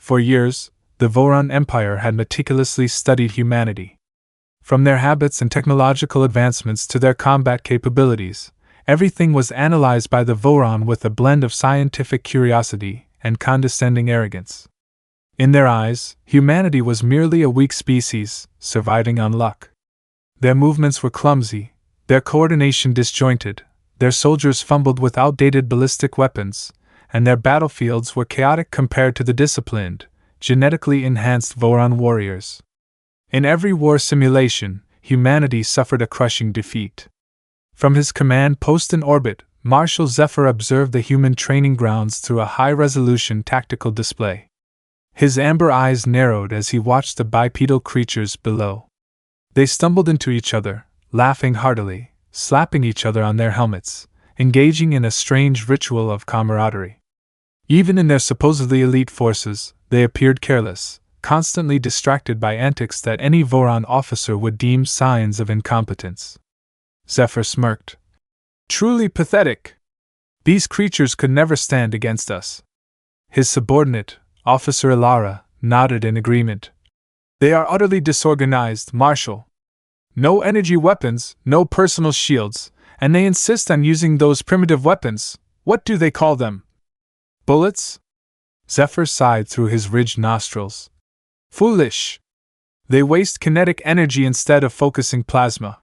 For years, the Voron Empire had meticulously studied humanity. From their habits and technological advancements to their combat capabilities, everything was analyzed by the Voron with a blend of scientific curiosity and condescending arrogance. In their eyes, humanity was merely a weak species, surviving on luck. Their movements were clumsy, their coordination disjointed, their soldiers fumbled with outdated ballistic weapons, and their battlefields were chaotic compared to the disciplined, genetically enhanced Voron warriors. In every war simulation, humanity suffered a crushing defeat. From his command post in orbit, Marshal Zephyr observed the human training grounds through a high-resolution tactical display. His amber eyes narrowed as he watched the bipedal creatures below. They stumbled into each other, laughing heartily, slapping each other on their helmets, engaging in a strange ritual of camaraderie. Even in their supposedly elite forces, they appeared careless, constantly distracted by antics that any Voron officer would deem signs of incompetence. Zephyr smirked. Truly pathetic. These creatures could never stand against us. His subordinate, Officer Ilara, nodded in agreement. They are utterly disorganized, Marshal. No energy weapons, no personal shields, and they insist on using those primitive weapons. What do they call them? Bullets? Zephyr sighed through his ridged nostrils. Foolish. They waste kinetic energy instead of focusing plasma.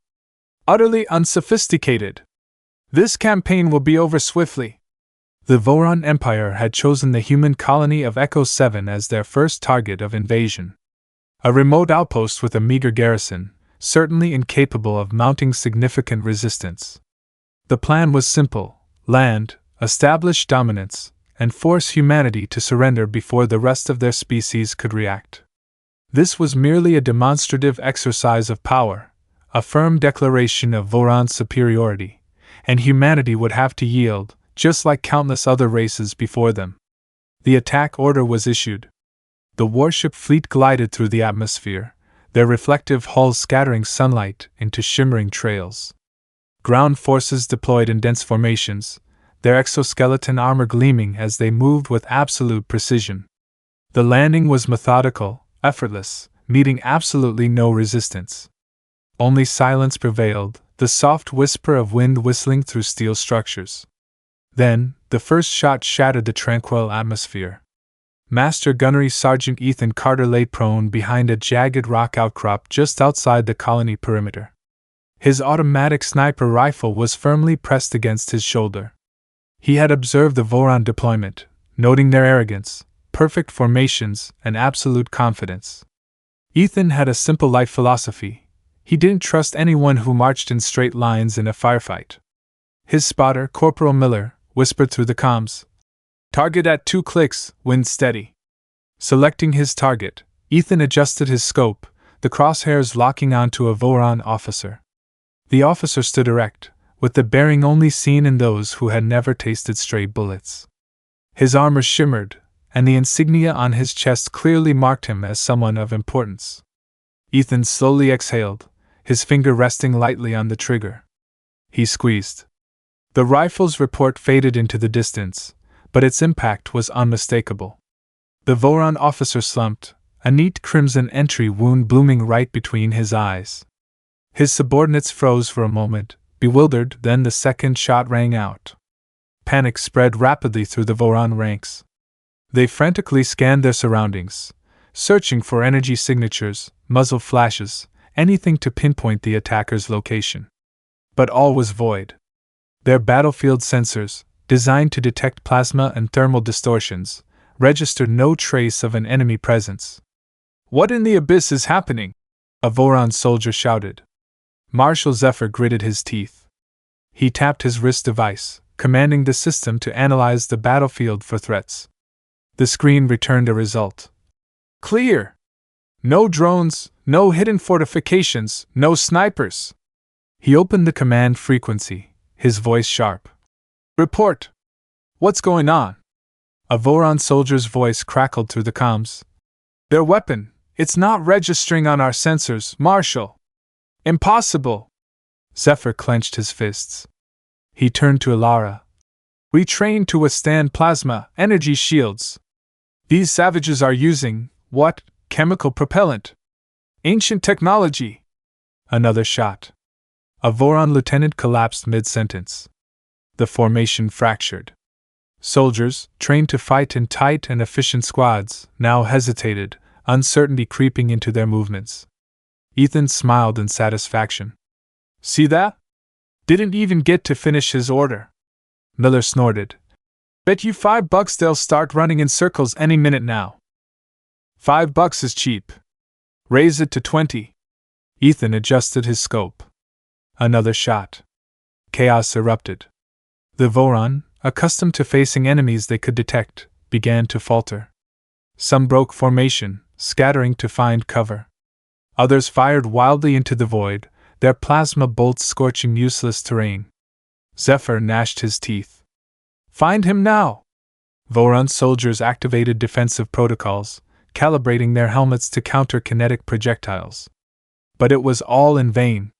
Utterly unsophisticated. This campaign will be over swiftly. The Voron Empire had chosen the human colony of Echo 7 as their first target of invasion. A remote outpost with a meager garrison, certainly incapable of mounting significant resistance. The plan was simple: land, establish dominance, and force humanity to surrender before the rest of their species could react. This was merely a demonstrative exercise of power, a firm declaration of Voron's superiority, and humanity would have to yield, just like countless other races before them. The attack order was issued. The warship fleet glided through the atmosphere, their reflective hulls scattering sunlight into shimmering trails. Ground forces deployed in dense formations, their exoskeleton armor gleaming as they moved with absolute precision. The landing was methodical, effortless, meeting absolutely no resistance. Only silence prevailed, the soft whisper of wind whistling through steel structures. Then, the first shot shattered the tranquil atmosphere. Master Gunnery Sergeant Ethan Carter lay prone behind a jagged rock outcrop just outside the colony perimeter. His automatic sniper rifle was firmly pressed against his shoulder. He had observed the Voron deployment, noting their arrogance, perfect formations, and absolute confidence. Ethan had a simple life philosophy. He didn't trust anyone who marched in straight lines in a firefight. His spotter, Corporal Miller, whispered through the comms, "Target at 2 clicks, wind steady." Selecting his target, Ethan adjusted his scope, the crosshairs locking onto a Voron officer. The officer stood erect, with the bearing only seen in those who had never tasted stray bullets. His armor shimmered, and the insignia on his chest clearly marked him as someone of importance. Ethan slowly exhaled, his finger resting lightly on the trigger. He squeezed. The rifle's report faded into the distance, but its impact was unmistakable. The Voron officer slumped, a neat crimson entry wound blooming right between his eyes. His subordinates froze for a moment, bewildered, then the second shot rang out. Panic spread rapidly through the Voron ranks. They frantically scanned their surroundings, searching for energy signatures, muzzle flashes, anything to pinpoint the attacker's location. But all was void. Their battlefield sensors, designed to detect plasma and thermal distortions, registered no trace of an enemy presence. "What in the abyss is happening?" a Voron soldier shouted. Marshal Zephyr gritted his teeth. He tapped his wrist device, commanding the system to analyze the battlefield for threats. The screen returned a result. Clear! No drones, no hidden fortifications, no snipers. He opened the command frequency, his voice sharp. "Report! What's going on?" A Voron soldier's voice crackled through the comms. "Their weapon, it's not registering on our sensors, Marshal." "Impossible!" Zephyr clenched his fists. He turned to Ilara. "We trained to withstand plasma, energy shields." These savages are using, what, chemical propellant? Ancient technology! Another shot. A Voron lieutenant collapsed mid-sentence. The formation fractured. Soldiers, trained to fight in tight and efficient squads, now hesitated, uncertainty creeping into their movements. Ethan smiled in satisfaction. See that? Didn't even get to finish his order. Miller snorted. Bet you $5 they'll start running in circles any minute now. $5 is cheap. Raise it to 20. Ethan adjusted his scope. Another shot. Chaos erupted. The Voron, accustomed to facing enemies they could detect, began to falter. Some broke formation, scattering to find cover. Others fired wildly into the void, their plasma bolts scorching useless terrain. Zephyr gnashed his teeth. Find him now! Voron soldiers activated defensive protocols, calibrating their helmets to counter kinetic projectiles. But it was all in vain.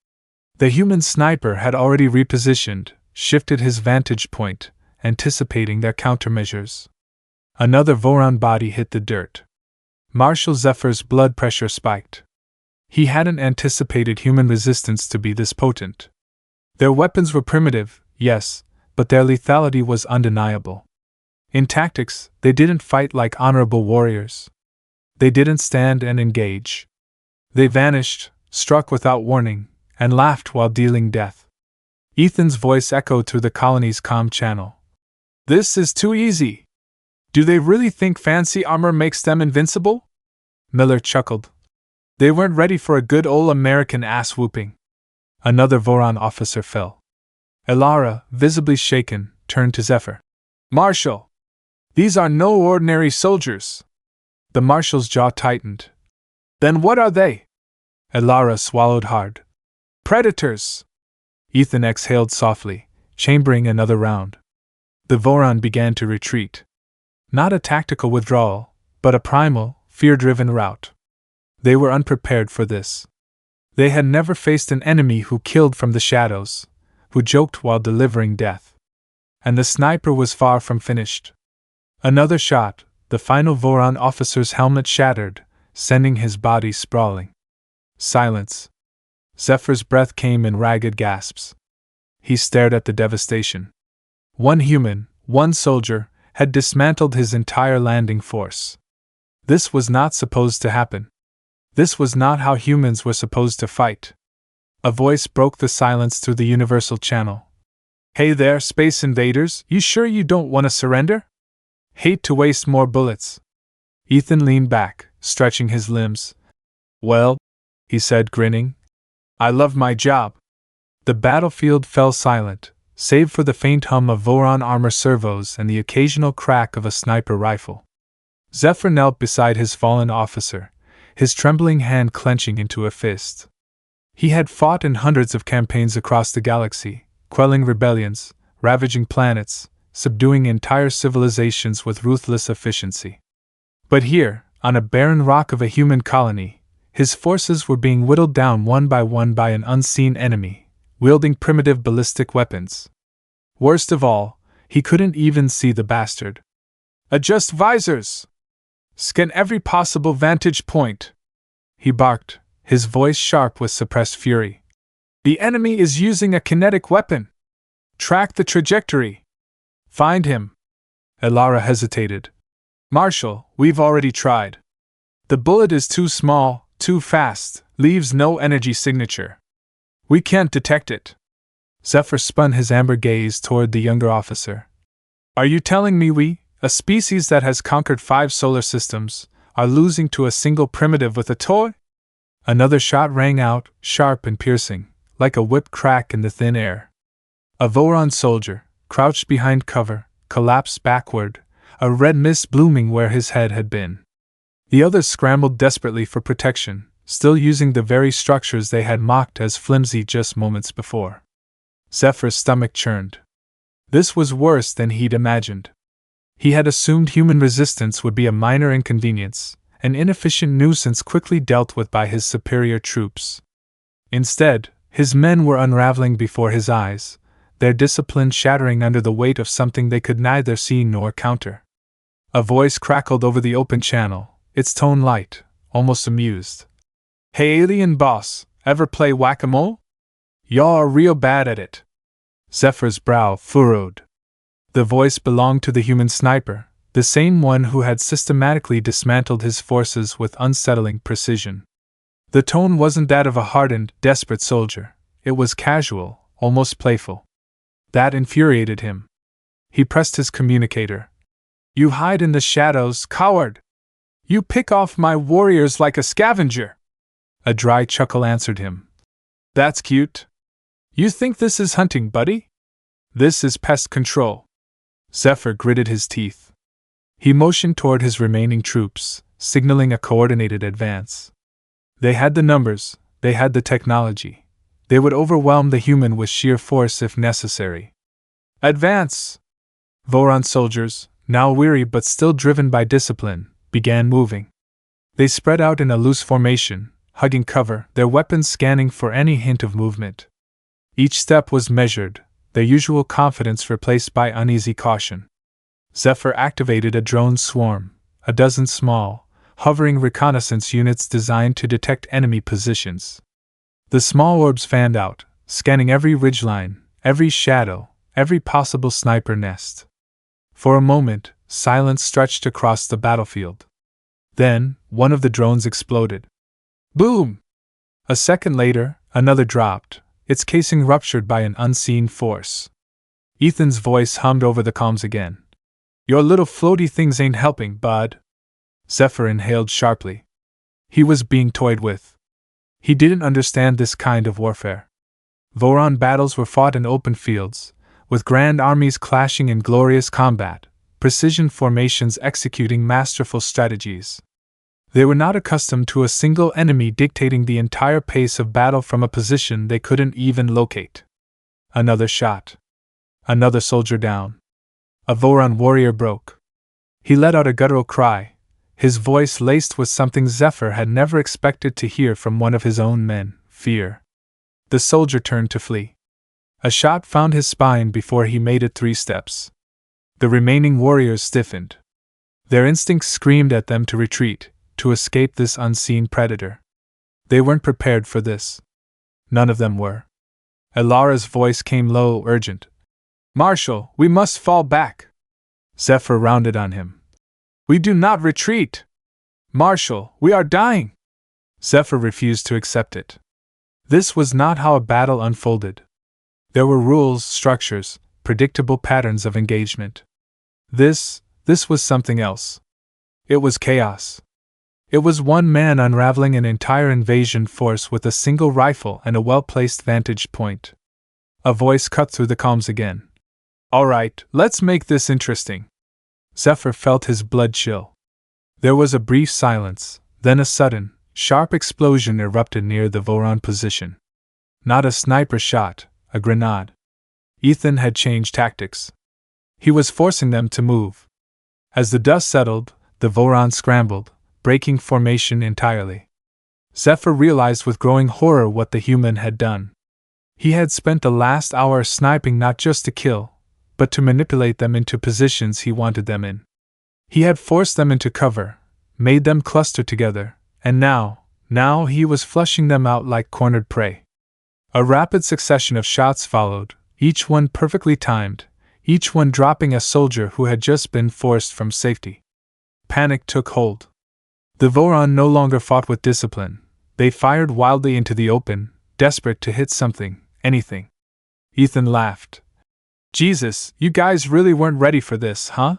The human sniper had already repositioned, shifted his vantage point, anticipating their countermeasures. Another Voron body hit the dirt. Marshal Zephyr's blood pressure spiked. He hadn't anticipated human resistance to be this potent. Their weapons were primitive, yes, but their lethality was undeniable. In tactics, they didn't fight like honorable warriors. They didn't stand and engage. They vanished, struck without warning, and laughed while dealing death. Ethan's voice echoed through the colony's comm channel. This is too easy. Do they really think fancy armor makes them invincible? Miller chuckled. They weren't ready for a good old American ass-whooping. Another Voron officer fell. Elara, visibly shaken, turned to Zephyr. Marshal! These are no ordinary soldiers. The marshal's jaw tightened. Then what are they? Elara swallowed hard. Predators! Ethan exhaled softly, chambering another round. The Voron began to retreat. Not a tactical withdrawal, but a primal, fear-driven rout. They were unprepared for this. They had never faced an enemy who killed from the shadows, who joked while delivering death. And the sniper was far from finished. Another shot, the final Voron officer's helmet shattered, sending his body sprawling. Silence. Zephyr's breath came in ragged gasps. He stared at the devastation. One human, one soldier, had dismantled his entire landing force. This was not supposed to happen. This was not how humans were supposed to fight. A voice broke the silence through the universal channel. Hey there, space invaders, you sure you don't want to surrender? Hate to waste more bullets. Ethan leaned back, stretching his limbs. Well, he said, grinning. I love my job. The battlefield fell silent, save for the faint hum of Voron armor servos and the occasional crack of a sniper rifle. Zephyr knelt beside his fallen officer, his trembling hand clenching into a fist. He had fought in hundreds of campaigns across the galaxy, quelling rebellions, ravaging planets, subduing entire civilizations with ruthless efficiency. But here, on a barren rock of a human colony, his forces were being whittled down one by an unseen enemy, wielding primitive ballistic weapons. Worst of all, he couldn't even see the bastard. Adjust visors! Scan every possible vantage point! He barked, his voice sharp with suppressed fury. The enemy is using a kinetic weapon! Track the trajectory! Find him! Elara hesitated. Marshal, we've already tried. The bullet is too small, too fast, leaves no energy signature. We can't detect it. Zephyr spun his amber gaze toward the younger officer. Are you telling me we, a species that has conquered 5 solar systems, are losing to a single primitive with a toy? Another shot rang out, sharp and piercing, like a whip crack in the thin air. A Voron soldier, crouched behind cover, collapsed backward, a red mist blooming where his head had been. The others scrambled desperately for protection, still using the very structures they had mocked as flimsy just moments before. Zephyr's stomach churned. This was worse than he'd imagined. He had assumed human resistance would be a minor inconvenience, an inefficient nuisance quickly dealt with by his superior troops. Instead, his men were unraveling before his eyes, their discipline shattering under the weight of something they could neither see nor counter. A voice crackled over the open channel, its tone light, almost amused. Hey alien boss, ever play whack-a-mole? Y'all are real bad at it. Zephyr's brow furrowed. The voice belonged to the human sniper, the same one who had systematically dismantled his forces with unsettling precision. The tone wasn't that of a hardened, desperate soldier. It was casual, almost playful. That infuriated him. He pressed his communicator. You hide in the shadows, coward! You pick off my warriors like a scavenger! A dry chuckle answered him. That's cute. You think this is hunting, buddy? This is pest control. Zephyr gritted his teeth. He motioned toward his remaining troops, signaling a coordinated advance. They had the numbers, they had the technology. They would overwhelm the human with sheer force if necessary. Advance! Voron soldiers, now weary but still driven by discipline, began moving. They spread out in a loose formation, hugging cover, their weapons scanning for any hint of movement. Each step was measured, their usual confidence replaced by uneasy caution. Zephyr activated a drone swarm, a dozen small, hovering reconnaissance units designed to detect enemy positions. The small orbs fanned out, scanning every ridgeline, every shadow, every possible sniper nest. For a moment, silence stretched across the battlefield. Then, one of the drones exploded. Boom! A second later, another dropped, its casing ruptured by an unseen force. Ethan's voice hummed over the comms again. Your little floaty things ain't helping, bud. Zephyr inhaled sharply. He was being toyed with. He didn't understand this kind of warfare. Voron battles were fought in open fields, with grand armies clashing in glorious combat, precision formations executing masterful strategies. They were not accustomed to a single enemy dictating the entire pace of battle from a position they couldn't even locate. Another shot. Another soldier down. A Voron warrior broke. He let out a guttural cry, his voice laced with something Zephyr had never expected to hear from one of his own men, fear. The soldier turned to flee. A shot found his spine before he made it 3 steps. The remaining warriors stiffened. Their instincts screamed at them to retreat, to escape this unseen predator. They weren't prepared for this. None of them were. Elara's voice came low, urgent. Marshal, we must fall back. Zephyr rounded on him. We do not retreat! Marshal, we are dying! Zephyr refused to accept it. This was not how a battle unfolded. There were rules, structures, predictable patterns of engagement. This was something else. It was chaos. It was one man unraveling an entire invasion force with a single rifle and a well-placed vantage point. A voice cut through the comms again. All right, let's make this interesting. Zephyr felt his blood chill. There was a brief silence, then a sudden, sharp explosion erupted near the Voron position. Not a sniper shot, a grenade. Ethan had changed tactics. He was forcing them to move. As the dust settled, the Voron scrambled, breaking formation entirely. Zephyr realized with growing horror what the human had done. He had spent the last hour sniping not just to kill, but to manipulate them into positions he wanted them in. He had forced them into cover, made them cluster together, and now he was flushing them out like cornered prey. A rapid succession of shots followed, each one perfectly timed, each one dropping a soldier who had just been forced from safety. Panic took hold. The Voron no longer fought with discipline. They fired wildly into the open, desperate to hit something, anything. Ethan laughed. Jesus, you guys really weren't ready for this, huh?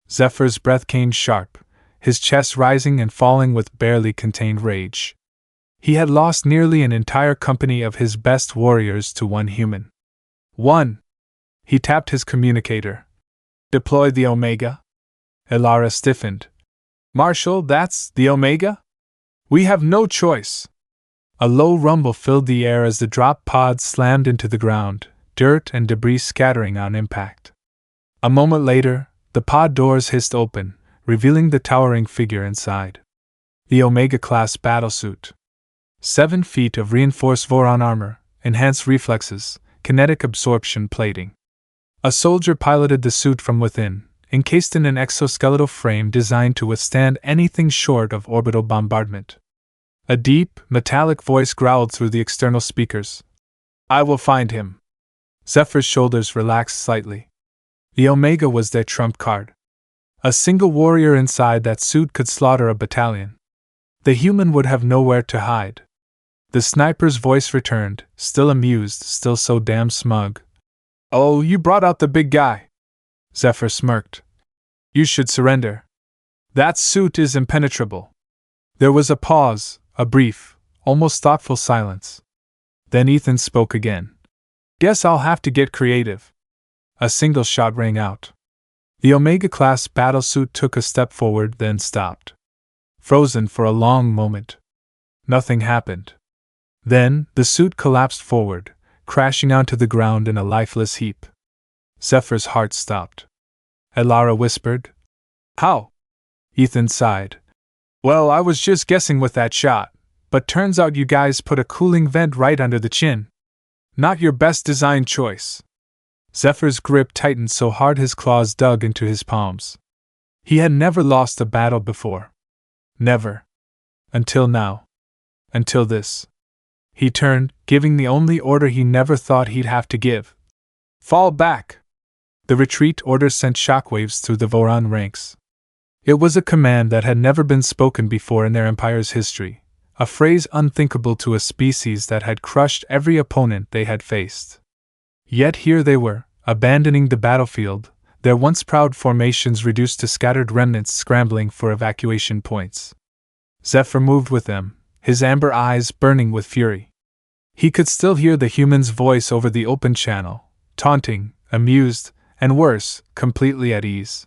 Zephyr's breath came sharp, his chest rising and falling with barely contained rage. He had lost nearly an entire company of his best warriors to one human. 1. He tapped his communicator. Deploy the Omega? Elara stiffened. Marshal, that's the Omega? We have no choice. A low rumble filled the air as the drop pod slammed into the ground, dirt and debris scattering on impact. A moment later, the pod doors hissed open, revealing the towering figure inside. The Omega-class battlesuit. 7 feet of reinforced Voron armor, enhanced reflexes, kinetic absorption plating. A soldier piloted the suit from within, encased in an exoskeletal frame designed to withstand anything short of orbital bombardment. A deep, metallic voice growled through the external speakers. "I will find him." Zephyr's shoulders relaxed slightly. The Omega was their trump card. A single warrior inside that suit could slaughter a battalion. The human would have nowhere to hide. The sniper's voice returned, still amused, still so damn smug. "Oh, you brought out the big guy." Zephyr smirked. "You should surrender. That suit is impenetrable." There was a pause, a brief, almost thoughtful silence. Then Ethan spoke again. "Guess I'll have to get creative." A single shot rang out. The Omega-class battlesuit took a step forward, then stopped. Frozen for a long moment. Nothing happened. Then, the suit collapsed forward, crashing onto the ground in a lifeless heap. Zephyr's heart stopped. Elara whispered. "How?" Ethan sighed. "Well, I was just guessing with that shot, but turns out you guys put a cooling vent right under the chin. Not your best design choice." Zephyr's grip tightened so hard his claws dug into his palms. He had never lost a battle before. Never. Until now. Until this. He turned, giving the only order he never thought he'd have to give. "Fall back!" The retreat order sent shockwaves through the Voron ranks. It was a command that had never been spoken before in their empire's history, a phrase unthinkable to a species that had crushed every opponent they had faced. Yet here they were, abandoning the battlefield, their once proud formations reduced to scattered remnants scrambling for evacuation points. Zephyr moved with them, his amber eyes burning with fury. He could still hear the human's voice over the open channel, taunting, amused, and worse, completely at ease.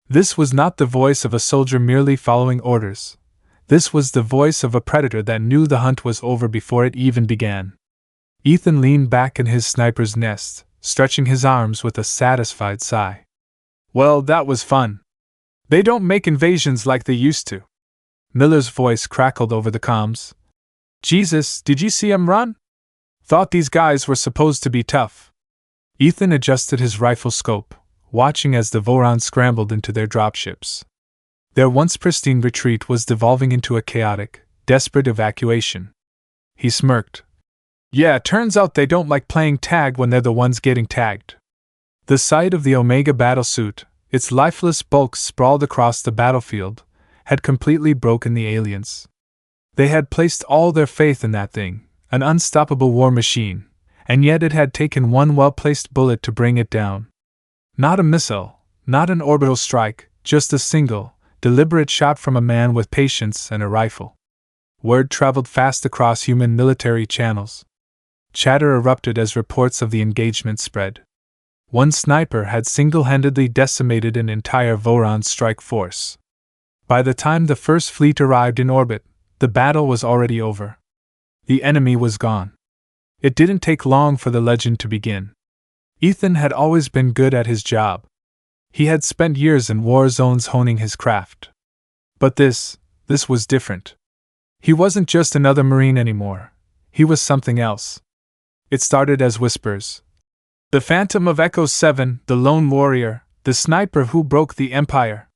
This was not the voice of a soldier merely following orders. This was the voice of a predator that knew the hunt was over before it even began. Ethan leaned back in his sniper's nest, stretching his arms with a satisfied sigh. "Well, that was fun. They don't make invasions like they used to." Miller's voice crackled over the comms. "Jesus, did you see 'em run? Thought these guys were supposed to be tough." Ethan adjusted his rifle scope, watching as the Voron scrambled into their dropships. Their once pristine retreat was devolving into a chaotic, desperate evacuation. He smirked. "Yeah, turns out they don't like playing tag when they're the ones getting tagged." The sight of the Omega battlesuit, its lifeless bulk sprawled across the battlefield, had completely broken the aliens. They had placed all their faith in that thing, an unstoppable war machine, and yet it had taken one well-placed bullet to bring it down. Not a missile, not an orbital strike, just a single, deliberate shot from a man with patience and a rifle. Word traveled fast across human military channels. Chatter erupted as reports of the engagement spread. One sniper had single-handedly decimated an entire Voron strike force. By the time the first fleet arrived in orbit, the battle was already over. The enemy was gone. It didn't take long for the legend to begin. Ethan had always been good at his job. He had spent years in war zones honing his craft. But this was different. He wasn't just another Marine anymore. He was something else. It started as whispers. The Phantom of Echo 7, the Lone Warrior, the sniper who broke the Empire.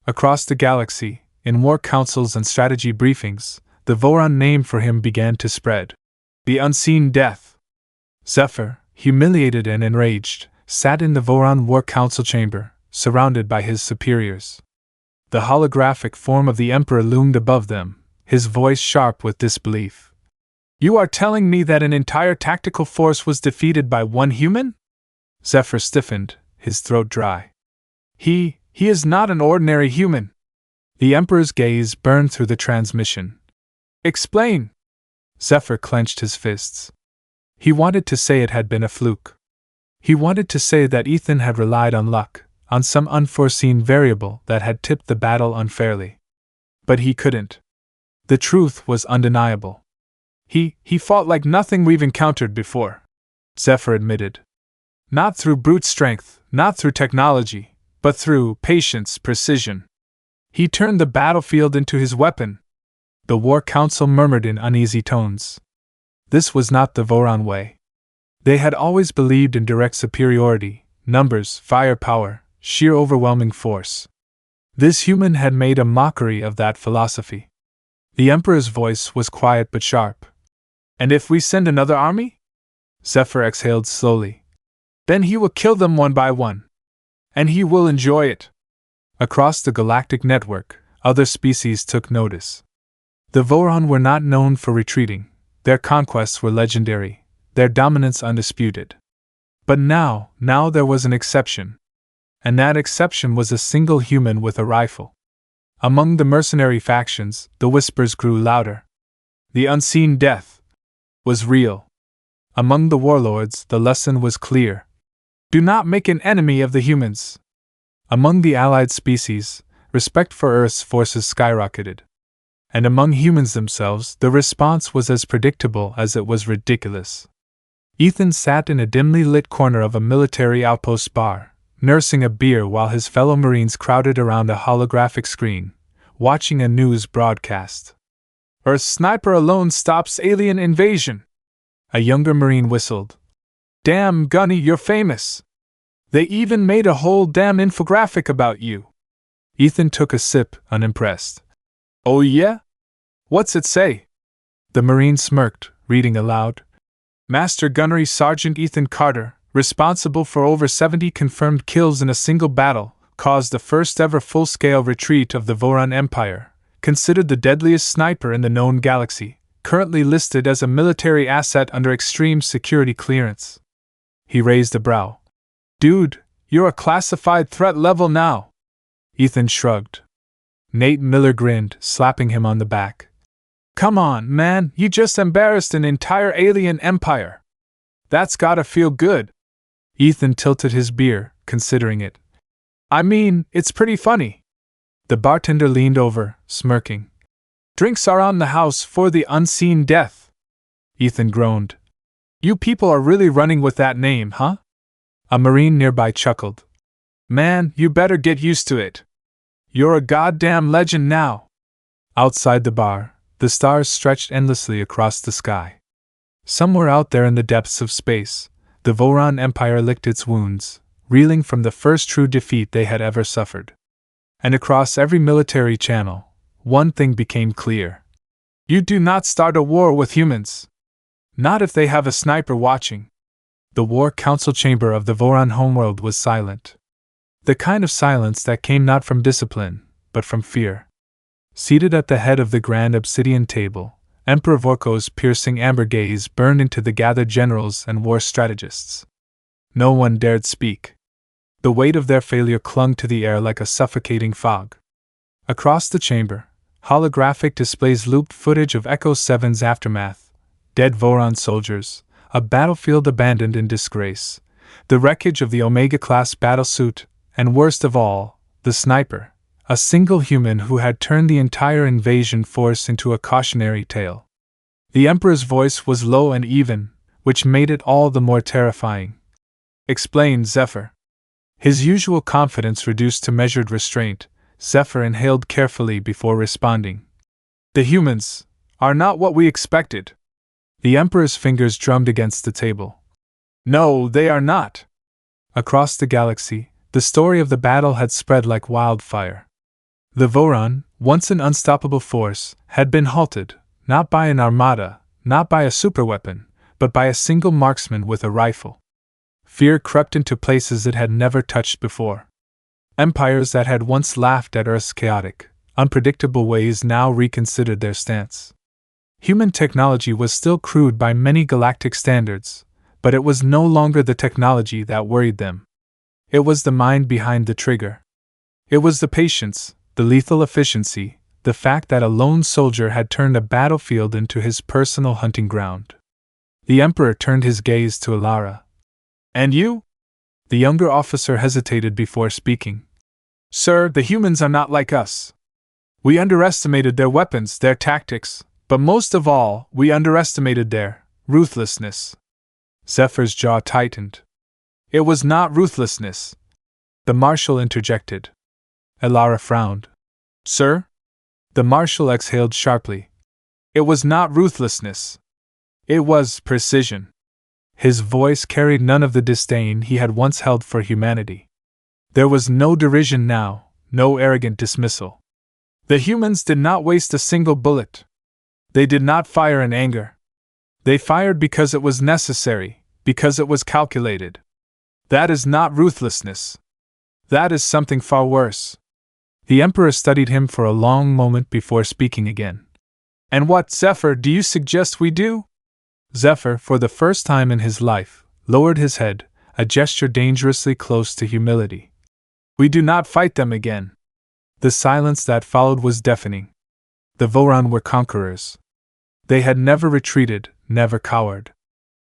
Across the galaxy, in war councils and strategy briefings, the Voron name for him began to spread. The Unseen Death. Zephyr, humiliated and enraged, sat in the Voron War Council chamber, surrounded by his superiors. The holographic form of the Emperor loomed above them, his voice sharp with disbelief. "You are telling me that an entire tactical force was defeated by one human?" Zephyr stiffened, his throat dry. He is not an ordinary human." The Emperor's gaze burned through the transmission. "Explain." Zephyr clenched his fists. He wanted to say it had been a fluke. He wanted to say that Ethan had relied on luck, on some unforeseen variable that had tipped the battle unfairly. But he couldn't. The truth was undeniable. He fought like nothing we've encountered before," Zephyr admitted. "Not through brute strength, not through technology, but through patience, precision. He turned the battlefield into his weapon." The War Council murmured in uneasy tones. This was not the Voron way. They had always believed in direct superiority, numbers, firepower, sheer overwhelming force. This human had made a mockery of that philosophy. The Emperor's voice was quiet but sharp. And if we send another army? Zephyr exhaled slowly. Then he will kill them one by one. And he will enjoy it. Across the galactic network, other species took notice. The Voron were not known for retreating. Their conquests were legendary, their dominance undisputed. But now there was an exception. And that exception was a single human with a rifle. Among the mercenary factions, the whispers grew louder. The unseen death was real. Among the warlords, the lesson was clear. Do not make an enemy of the humans. Among the allied species, respect for Earth's forces skyrocketed. And among humans themselves, the response was as predictable as it was ridiculous. Ethan sat in a dimly lit corner of a military outpost bar, nursing a beer while his fellow Marines crowded around a holographic screen, watching a news broadcast. Earth's sniper alone stops alien invasion. A younger Marine whistled. Damn, Gunny, you're famous. They even made a whole damn infographic about you. Ethan took a sip, unimpressed. Oh yeah? What's it say? The Marine smirked, reading aloud. Master Gunnery Sergeant Ethan Carter, responsible for over 70 confirmed kills in a single battle, caused the first ever full-scale retreat of the Voron Empire, considered the deadliest sniper in the known galaxy, currently listed as a military asset under extreme security clearance. He raised a brow. Dude, you're a classified threat level now. Ethan shrugged. Nate Miller grinned, slapping him on the back. Come on, man, you just embarrassed an entire alien empire. That's gotta feel good. Ethan tilted his beer, considering it. I mean, it's pretty funny. The bartender leaned over, smirking. Drinks are on the house for the unseen death. Ethan groaned. You people are really running with that name, huh? A Marine nearby chuckled. Man, you better get used to it. You're a goddamn legend now. Outside the bar, the stars stretched endlessly across the sky. Somewhere out there in the depths of space, the Voron Empire licked its wounds, reeling from the first true defeat they had ever suffered. And across every military channel, one thing became clear. You do not start a war with humans. Not if they have a sniper watching. The war council chamber of the Voron homeworld was silent. The kind of silence that came not from discipline, but from fear. Seated at the head of the grand obsidian table, Emperor Vorko's piercing amber gaze burned into the gathered generals and war strategists. No one dared speak. The weight of their failure clung to the air like a suffocating fog. Across the chamber, holographic displays looped footage of Echo 7's aftermath, dead Voron soldiers, a battlefield abandoned in disgrace, the wreckage of the Omega-class battlesuit, and worst of all, the sniper, a single human who had turned the entire invasion force into a cautionary tale. The Emperor's voice was low and even, which made it all the more terrifying. Explained Zephyr. His usual confidence reduced to measured restraint, Zephyr inhaled carefully before responding. The humans are not what we expected. The Emperor's fingers drummed against the table. No, they are not. Across the galaxy, the story of the battle had spread like wildfire. The Voron, once an unstoppable force, had been halted, not by an armada, not by a superweapon, but by a single marksman with a rifle. Fear crept into places it had never touched before. Empires that had once laughed at Earth's chaotic, unpredictable ways now reconsidered their stance. Human technology was still crude by many galactic standards, but it was no longer the technology that worried them. It was the mind behind the trigger. It was the patience, the lethal efficiency, the fact that a lone soldier had turned a battlefield into his personal hunting ground. The Emperor turned his gaze to Alara. And you? The younger officer hesitated before speaking. Sir, the humans are not like us. We underestimated their weapons, their tactics, but most of all, we underestimated their ruthlessness. Zephyr's jaw tightened. It was not ruthlessness. The Marshal interjected. Alara frowned. Sir? The Marshal exhaled sharply. It was not ruthlessness. It was precision. His voice carried none of the disdain he had once held for humanity. There was no derision now, no arrogant dismissal. The humans did not waste a single bullet. They did not fire in anger. They fired because it was necessary, because it was calculated. That is not ruthlessness. That is something far worse. The Emperor studied him for a long moment before speaking again. And what, Zephyr, do you suggest we do? Zephyr, for the first time in his life, lowered his head, a gesture dangerously close to humility. We do not fight them again. The silence that followed was deafening. The Voron were conquerors. They had never retreated, never cowered.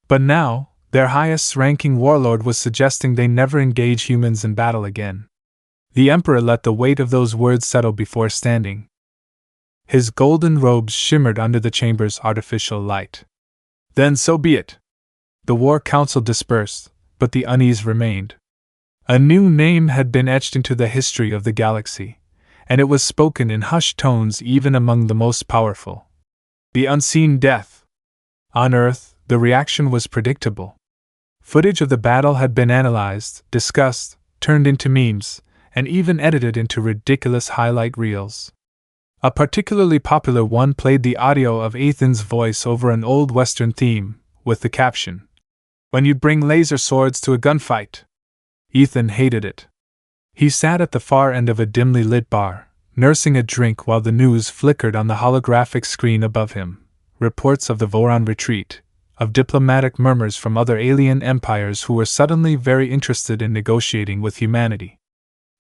But now, their highest-ranking warlord was suggesting they never engage humans in battle again. The Emperor let the weight of those words settle before standing. His golden robes shimmered under the chamber's artificial light. Then so be it. The war council dispersed, but the unease remained. A new name had been etched into the history of the galaxy, and it was spoken in hushed tones even among the most powerful. The unseen death. On Earth, the reaction was predictable. Footage of the battle had been analyzed, discussed, turned into memes, and even edited into ridiculous highlight reels. A particularly popular one played the audio of Ethan's voice over an old Western theme, with the caption, "When you bring laser swords to a gunfight." Ethan hated it. He sat at the far end of a dimly lit bar, nursing a drink while the news flickered on the holographic screen above him. Reports of the Voron retreat, of diplomatic murmurs from other alien empires who were suddenly very interested in negotiating with humanity.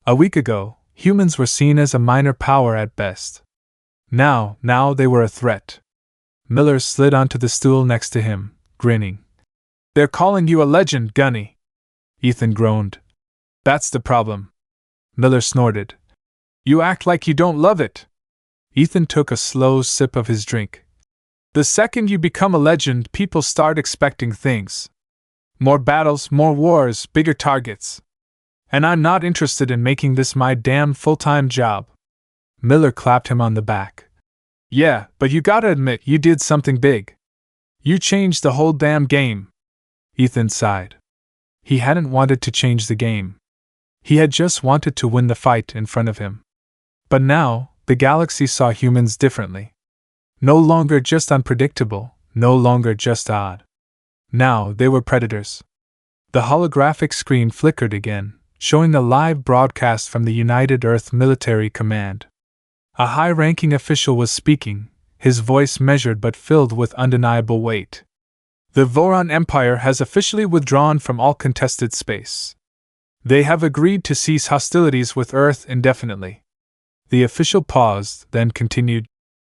A week ago, humans were seen as a minor power at best. Now they were a threat. Miller slid onto the stool next to him, grinning. "They're calling you a legend, Gunny." Ethan groaned. "That's the problem." Miller snorted. "You act like you don't love it." Ethan took a slow sip of his drink. "The second you become a legend, people start expecting things. More battles, more wars, bigger targets. And I'm not interested in making this my damn full-time job." Miller clapped him on the back. "Yeah, but you gotta admit you did something big. You changed the whole damn game." Ethan sighed. He hadn't wanted to change the game. He had just wanted to win the fight in front of him. But now, the galaxy saw humans differently. No longer just unpredictable, no longer just odd. Now they were predators. The holographic screen flickered again, showing a live broadcast from the United Earth Military Command. A high-ranking official was speaking, his voice measured but filled with undeniable weight. "The Voron Empire has officially withdrawn from all contested space. They have agreed to cease hostilities with Earth indefinitely." The official paused, then continued.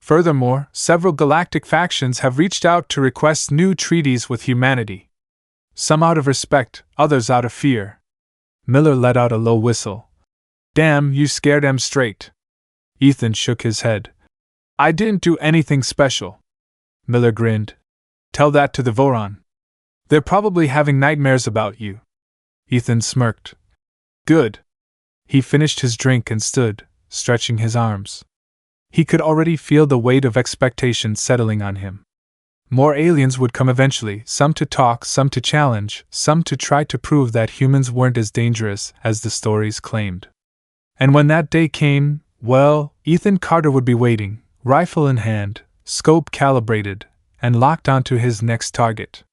"Furthermore, several galactic factions have reached out to request new treaties with humanity. Some out of respect, others out of fear." Miller let out a low whistle. "Damn, you scared 'em straight." Ethan shook his head. "I didn't do anything special." Miller grinned. "Tell that to the Voron. They're probably having nightmares about you." Ethan smirked. "Good." He finished his drink and stood, stretching his arms. He could already feel the weight of expectation settling on him. More aliens would come eventually, some to talk, some to challenge, some to try to prove that humans weren't as dangerous as the stories claimed. And when that day came, well, Ethan Carter would be waiting, rifle in hand, scope calibrated, and locked onto his next target.